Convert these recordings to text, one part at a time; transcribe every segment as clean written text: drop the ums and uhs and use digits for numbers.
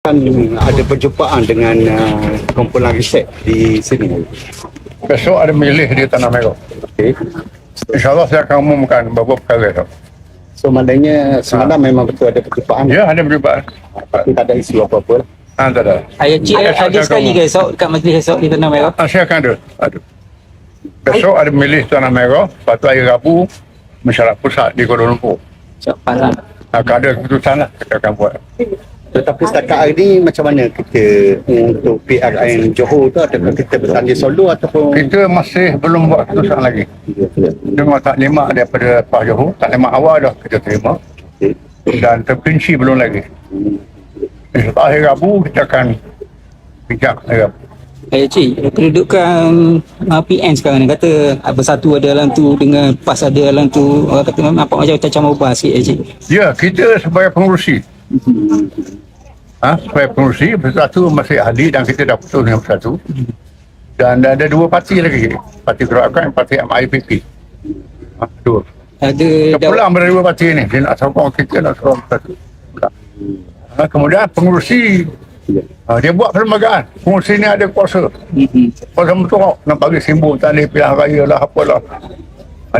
Kan ada perjumpaan dengan kumpulan riset di sini. Besok ada milih di Tanah Merah. Okey. InsyaAllah saya akan umumkan beberapa perkara tu. So maknanya semalam memang betul ada perjumpaan. Ya, ada perjumpaan. Tapi tak ada isu apa-apa lah. Tak ada. Cik ada sekali ke esok dekat majlis esok di Tanah Merah? Saya akan ada. Besok ada milih Tanah Merah, lepas tu hari Rabu masyarakat pusat di Kuala Lumpur. Cepat. Akan ada keputusan lah kita akan buat. Tetapi setakat hari ni macam mana kita untuk PRN Johor tu, ataupun kita bertanding solo ataupun Kita masih belum buat keputusan lagi. Dengan taklimat daripada Pak Johor, taklimat awal dah kita terima. Dan terperinci belum lagi. Setelah hari Rabu kita akan bijak hari Rabu. Cik, kedudukan PN sekarang ni kata bersatu ada dalam tu dengan PAS ada dalam tu, orang kata nampak macam cacam ubah sikit cik. Ya, kita sebagai pengurusi. Sebagai pengurusi, bersatu masih ahli dan kita dah putus dengan bersatu. Dan ada dua parti lagi. Parti Gerakan, parti MIPP. Dua. Ada Pulang dari dua parti ni. Dia nak sokong kita, nak sokong bersatu. Kemudian pengurusi, dia buat perlembagaan. Pengurusi ni ada kuasa. Kuasa berturut. Nak bagi simbol tanda pilihan raya lah, apalah.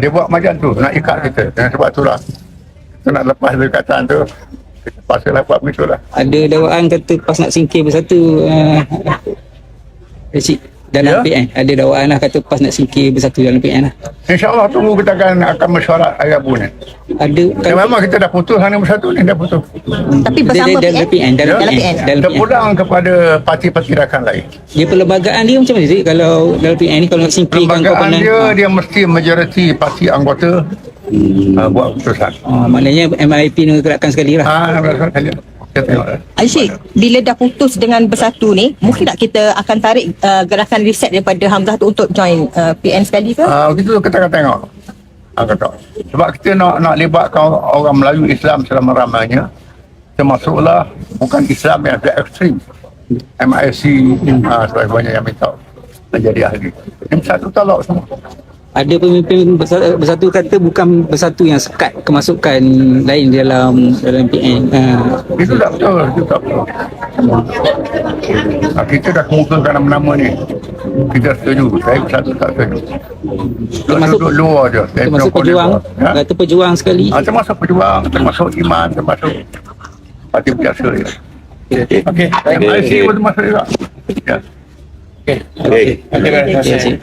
Dia buat macam tu. Nak ikat kita. Dan sebab itulah. Kita nak lepas dekatan tu. Kita pasalah buat begitulah. Ada dakwaan kata PAS nak singkir bersatu cik dalam PN. Ada dakwaan lah kata PAS nak singkir bersatu dalam PN lah. InsyaAllah tunggu kita akan mesyuarat hari Rabu ni. Ada Dan memang kita dah putus hanya bersatu ni, dah putus. Tapi bersama dalam PN, dalam PN. Kita pulang kepada parti-parti rakan lain. Dia perlembagaan dia macam mana cik kalau dalam PN ni kalau nak singkirkan Perlembagaan dia mesti majoriti parti anggota buat keputusan. Maknanya MIP ni gerakkan sekali lah. Kita tengok. Aisyik, bila dah putus dengan bersatu ni, mungkin tak kita akan tarik gerakan riset daripada Hamzah tu untuk join PN sekali ke? Kita akan tengok. Sebab kita nak libatkan orang Melayu Islam selama-lamanya, termasuklah bukan Islam yang agak ekstrim. MIC sebagainya yang minta menjadi ahli. Yang satu talak semua. Ada pemimpin bersatu kata bukan bersatu yang sekat kemasukan lain dalam PN. Itu tak betul. Itu tak betul. Kita dah kemukakan nama-nama ni. Kita setuju. Saya bersatu tak setuju. Duduk luar je. Termasuk pejuang. Kata pejuang sekali. Termasuk pejuang, termasuk iman, termasuk parti biasa. Okey. Terima kasih termasuk juga. Okey. Terima kasih.